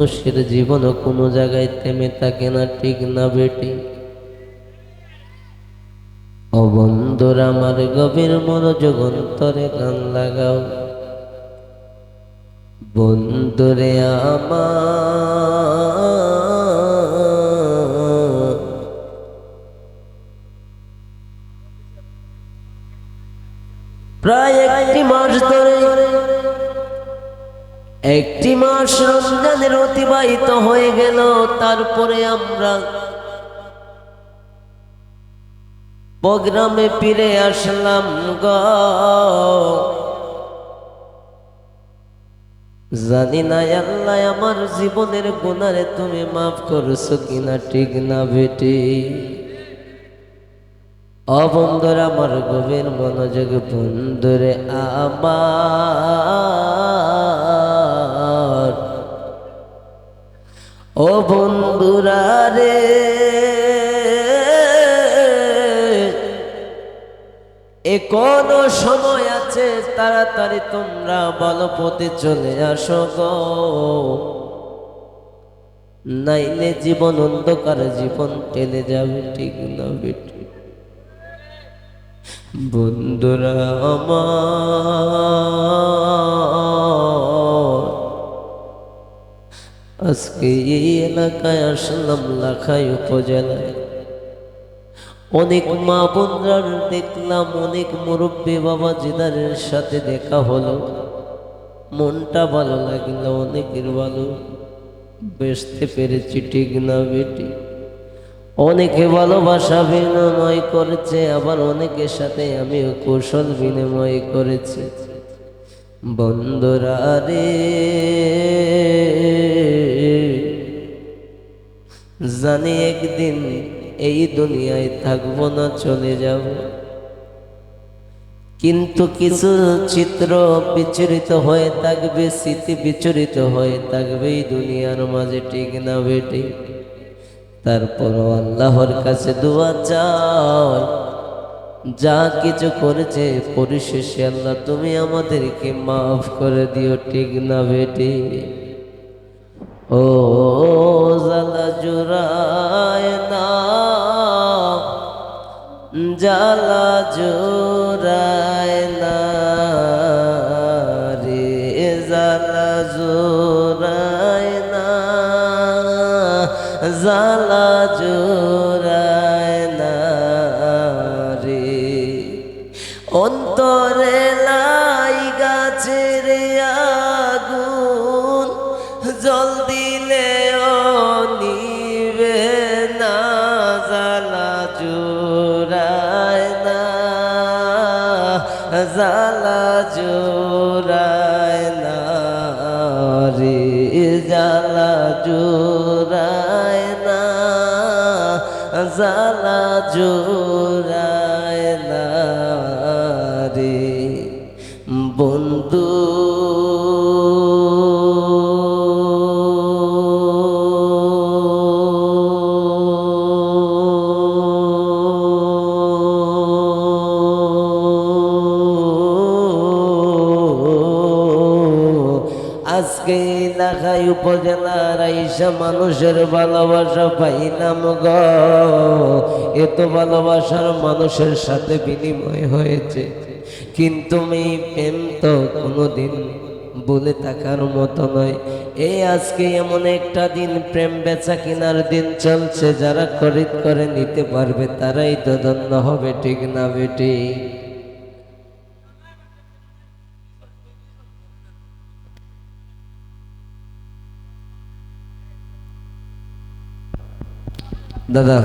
মানুষের জীবনও কোনো জায়গায় থেমে থাকে না, ঠিক না বেটি? ও বন্ধুরা, আমার গভীর মনোযোগ অন্তরে গান লাগাও। বন্ধুরে আমার, প্রায় একটি মাস রমজানের অতিবাহিত হয়ে গেল। তারপরে আমরা প্রোগ্রামে ফিরে আসলাম গো। জানি না আল্লাহ আমার জীবনের গুনারে তুমি মাফ করছো কিনা, ঠিক না বেটি? ও বন্ধুরা, আমার গভীর মনোযোগ, বন্ধুরে আমার, ও বন্ধুরা রে, এখনো সময় আছে, তাড়াতাড়ি তোমরা ভালো পথে চলে আসো গো, নাইলে জীবন অন্ধকার, জীবন টেনে যাবে, ঠিক না বেটি? বন্ধুরা আমার, আজকে এই এলাকায় আসলাম লাখাই উপজেলায়। অনেক মা বোনরা দেখলাম, অনেক মুরব্বী বাবা জিদারের সাথে দেখা হলো, মনটা ভালো লাগলো, অনেকের ভালো বেসতে পেরেছি, ঠিক না বেটি? অনেকে ভালোবাসা বিনিময় করেছে, আবার অনেকের সাথে আমি কৌশল বিনিময় করেছি। বন্ধুরা রে, জানি একদিন এই দুনিয়ায় থাকবো না, চলে যাব, কিন্তু কিছু চিত্র বিচরিত হয়ে থাকবে, স্মৃতি বিচরিত হয়ে থাকবে এই দুনিয়ার মাঝে, ঠিক না বেটি? তারপরও আল্লাহর কাছে দোয়া চাই, যা কিছু করেছে পরিশেষে আল্লাহ তুমি আমাদেরকে মাফ করে দিও, ঠিক না বেটি? ও জালা জুড়ায় না, জালা জুড়ায় না রে, জালা জুড়ায় না, জালা জুড়ায় না রে, অন্তরে লাই গাছের আগুন, জল দিলেও নিবে না, জালা জুড়ায় না, জালা জুড়ায় না রে, জালা জুড়ায় না, জালা জুড়ায় না রে। বন্ধু আজকে লাখাই উপজেলার আইসা মানুষের ভালোবাসা পাইলাম গো। এত ভালোবাসার মানুষের সাথে বিনিময় হয়েছে, কিন্তু এই প্রেম তো কোনোদিন বলে থাকার মতো নয়। এই আজকে এমন একটা দিন, প্রেম বেচা কিনার দিন চলছে, যারা খরিদ করে নিতে পারবে তারাই তো ধন্য হবে, ঠিক না বেটি? দাদা